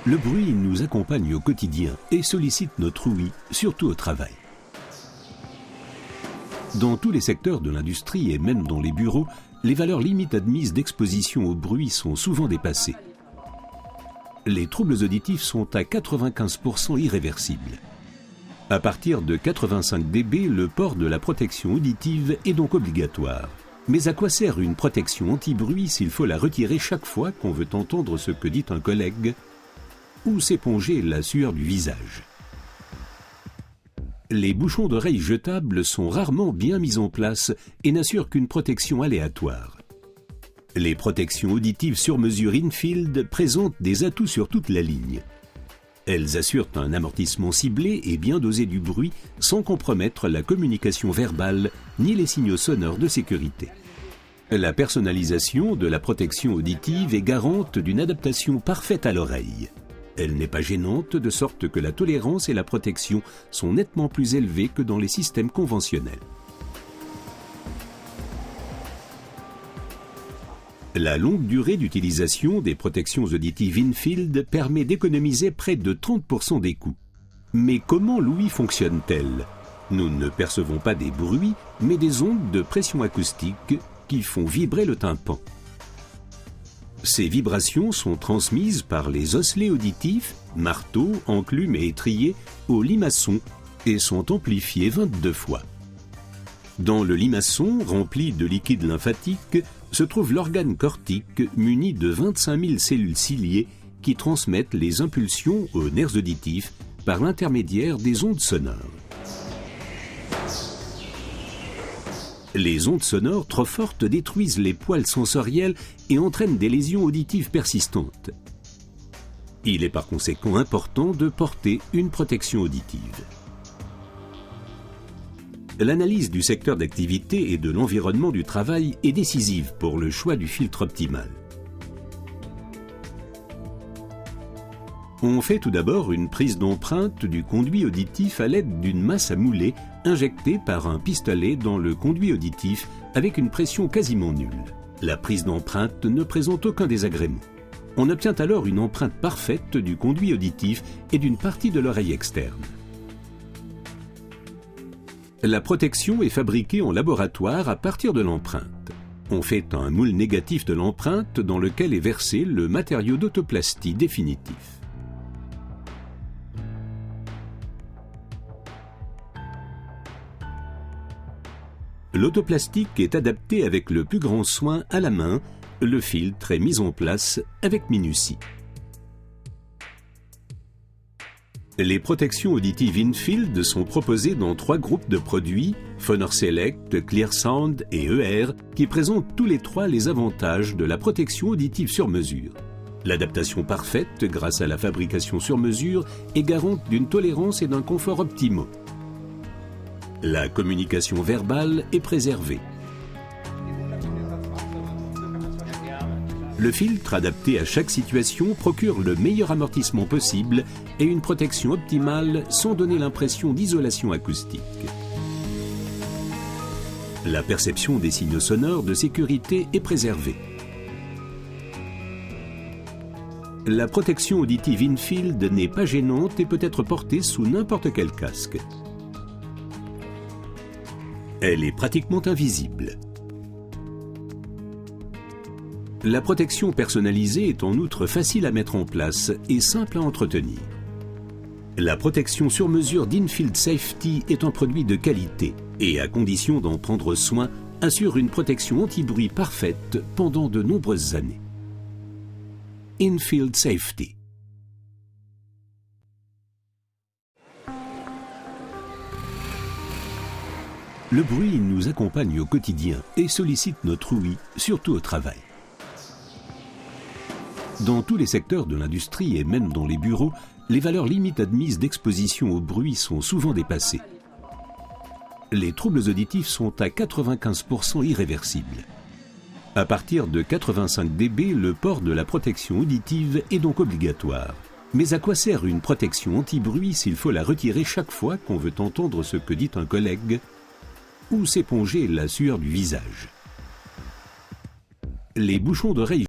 Le bruit nous accompagne au quotidien et sollicite notre ouïe, surtout au travail. Dans tous les secteurs de l'industrie et même dans les bureaux, les valeurs limites admises d'exposition au bruit sont souvent dépassées. Les troubles auditifs sont à 95% irréversibles. À partir de 85 dB, le port de la protection auditive est donc obligatoire. Mais à quoi sert une protection anti-bruit s'il faut la retirer chaque fois qu'on veut entendre ce que dit un collègue ou s'éponger la sueur du visage? Les bouchons d'oreilles jetables sont rarement bien mis en place et n'assurent qu'une protection aléatoire. Les protections auditives sur mesure Infield présentent des atouts sur toute la ligne. Elles assurent un amortissement ciblé et bien dosé du bruit sans compromettre la communication verbale ni les signaux sonores de sécurité. La personnalisation de la protection auditive est garante d'une adaptation parfaite à l'oreille. Elle n'est pas gênante, de sorte que la tolérance et la protection sont nettement plus élevées que dans les systèmes conventionnels. La longue durée d'utilisation des protections auditives Infield permet d'économiser près de 30% des coûts. Mais comment l'ouïe fonctionne-t-elle? Nous ne percevons pas des bruits, mais des ondes de pression acoustique qui font vibrer le tympan. Ces vibrations sont transmises par les osselets auditifs, marteaux, enclumes et étriers, au limaçon et sont amplifiées 22 fois. Dans le limaçon, rempli de liquide lymphatique, se trouve l'organe cortique muni de 25 000 cellules ciliées qui transmettent les impulsions aux nerfs auditifs par l'intermédiaire des ondes sonores. Les ondes sonores trop fortes détruisent les poils sensoriels et entraînent des lésions auditives persistantes. Il est par conséquent important de porter une protection auditive. L'analyse du secteur d'activité et de l'environnement du travail est décisive pour le choix du filtre optimal. On fait tout d'abord une prise d'empreinte du conduit auditif à l'aide d'une masse à mouler injectée par un pistolet dans le conduit auditif avec une pression quasiment nulle. La prise d'empreinte ne présente aucun désagrément. On obtient alors une empreinte parfaite du conduit auditif et d'une partie de l'oreille externe. La protection est fabriquée en laboratoire à partir de l'empreinte. On fait un moule négatif de l'empreinte dans lequel est versé le matériau d'autoplastie définitif. L'autoplastique est adaptée avec le plus grand soin à la main, le filtre est mis en place avec minutie. Les protections auditives Infield sont proposées dans 3 groupes de produits, Phoner Select, ClearSound et ER, qui présentent tous les 3 les avantages de la protection auditive sur mesure. L'adaptation parfaite, grâce à la fabrication sur mesure, est garante d'une tolérance et d'un confort optimaux. La communication verbale est préservée. Le filtre adapté à chaque situation procure le meilleur amortissement possible et une protection optimale sans donner l'impression d'isolation acoustique. La perception des signaux sonores de sécurité est préservée. La protection auditive Infield n'est pas gênante et peut être portée sous n'importe quel casque. Elle est pratiquement invisible. La protection personnalisée est en outre facile à mettre en place et simple à entretenir. La protection sur mesure d'Infield Safety est un produit de qualité et, à condition d'en prendre soin, assure une protection anti-bruit parfaite pendant de nombreuses années. Infield Safety. Le bruit nous accompagne au quotidien et sollicite notre ouïe, surtout au travail. Dans tous les secteurs de l'industrie et même dans les bureaux, les valeurs limites admises d'exposition au bruit sont souvent dépassées. Les troubles auditifs sont à 95% irréversibles. À partir de 85 dB, le port de la protection auditive est donc obligatoire. Mais à quoi sert une protection anti-bruit s'il faut la retirer chaque fois qu'on veut entendre ce que dit un collègue ou s'éponger la sueur du visage? Les bouchons d'oreilles